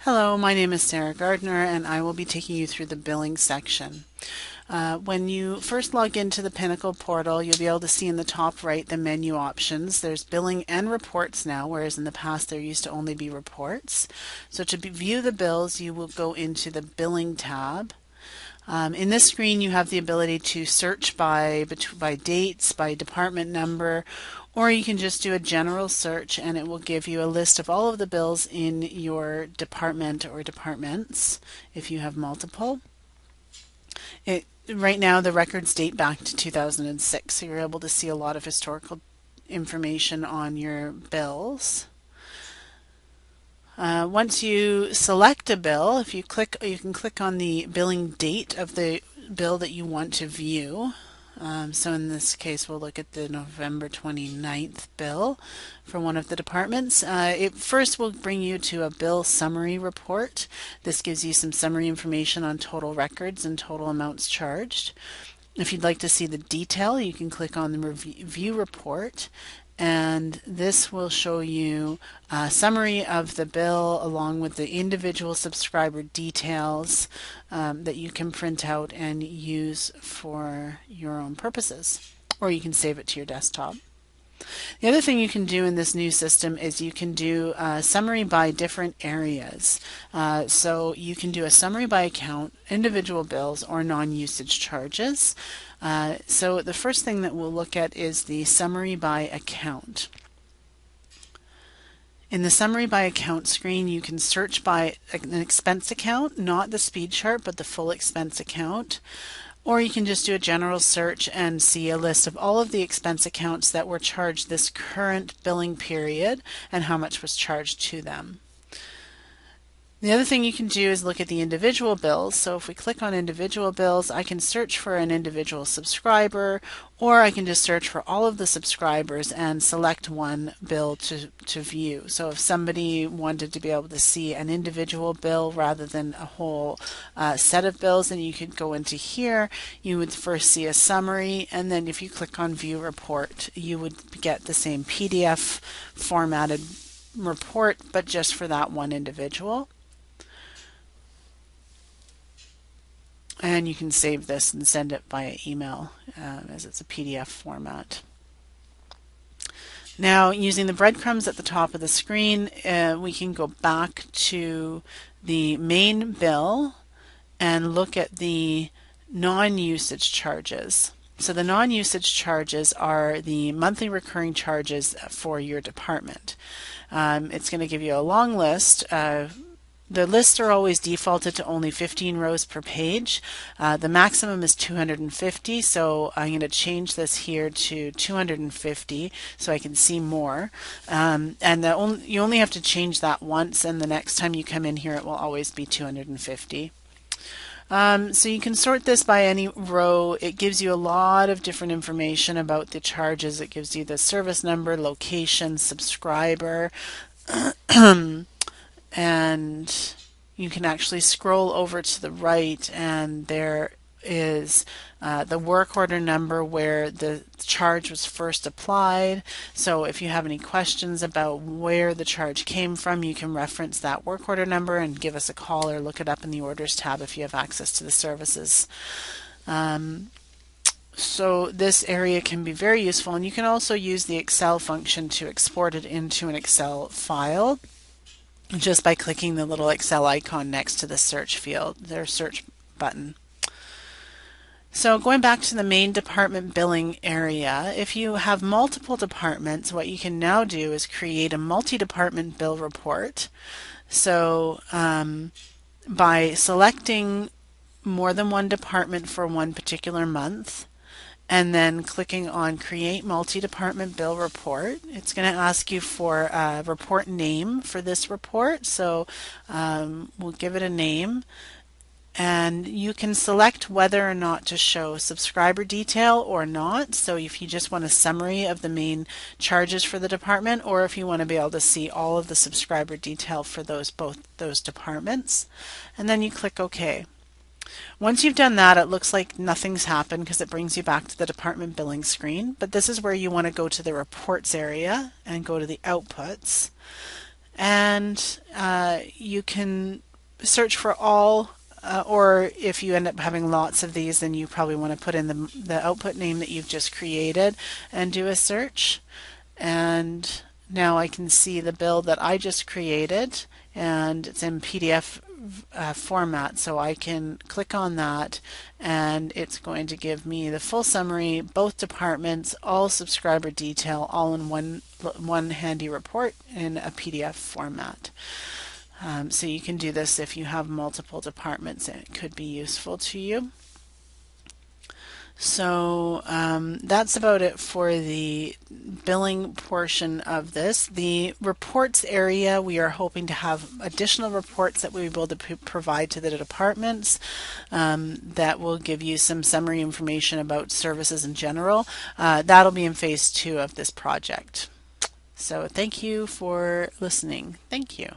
Hello, my name is Sarah Gardner and I will be taking you through the billing section. When you first log into the Pinnacle portal, you'll be able to see in the top right the menu options. There's billing and reports now, whereas in the past there used to only be reports. So to view the bills, you will go into the billing tab. In this screen, you have the ability to search by dates, by department number, or you can just do a general search and it will give you a list of all of the bills in your department or departments if you have multiple. Right now, the records date back to 2006, so you're able to see a lot of historical information on your bills. Once you select a bill, you can click on the billing date of the bill that you want to view. So in this case, we'll look at the November 29th bill for one of the departments. It first will bring you to a bill summary report. This gives you some summary information on total records and total amounts charged. If you'd like to see the detail, you can click on the review report, and this will show you a summary of the bill along with the individual subscriber details that you can print out and use for your own purposes, or you can save it to your desktop. The other thing you can do in this new system is you can do a summary by different areas. So you can do a summary by account, individual bills, or non-usage charges. So the first thing that we'll look at is the summary by account. In the summary by account screen, you can search by an expense account, not the speed chart, but the full expense account. Or you can just do a general search and see a list of all of the expense accounts that were charged this current billing period and how much was charged to them. The other thing you can do is look at the individual bills. So if we click on individual bills, I can search for an individual subscriber, or I can just search for all of the subscribers and select one bill to view. So if somebody wanted to be able to see an individual bill rather than a whole set of bills, then you could go into here. You would first see a summary, and then if you click on view report, you would get the same PDF formatted report, but just for that one individual. And you can save this and send it via email as it's a PDF format. Now, using the breadcrumbs at the top of the screen, we can go back to the main bill and look at the non-usage charges. So the non-usage charges are the monthly recurring charges for your department. It's going to give you a long list. The lists are always defaulted to only 15 rows per page. The maximum is 250, so I'm going to change this here to 250 so I can see more. And you only have to change that once, and the next time you come in here it will always be 250. So you can sort this by any row. It gives you a lot of different information about the charges. It gives you the service number, location, subscriber, and you can actually scroll over to the right, and there is the work order number where the charge was first applied. So if you have any questions about where the charge came from, you can reference that work order number and give us a call or look it up in the orders tab if you have access to the services. So this area can be very useful, and you can also use the Excel function to export it into an Excel file just by clicking the little Excel icon next to the search field, their search button. So going back to the main department billing area, if you have multiple departments, what you can now do is create a multi-department bill report. So by selecting more than one department for one particular month, and then clicking on Create Multi-Department Bill Report, it's going to ask you for a report name for this report. So we'll give it a name, and you can select whether or not to show subscriber detail or not. So if you just want a summary of the main charges for the department, or if you want to be able to see all of the subscriber detail for both those departments, and then you click OK. Once you've done that, it looks like nothing's happened because it brings you back to the department billing screen, but this is where you want to go to the reports area and go to the outputs. and you can search for all, or if you end up having lots of these, then you probably want to put in the output name that you've just created and do a search. And now I can see the build that I just created, and it's in PDF format, so I can click on that and it's going to give me the full summary, both departments, all subscriber detail, all in one handy report in a PDF format. So you can do this if you have multiple departments, and it could be useful to you. So that's about it for the billing portion of this. The reports area, we are hoping to have additional reports that we'll be able to provide to the departments that will give you some summary information about services in general. That'll be in phase 2 of this project. So thank you for listening. Thank you.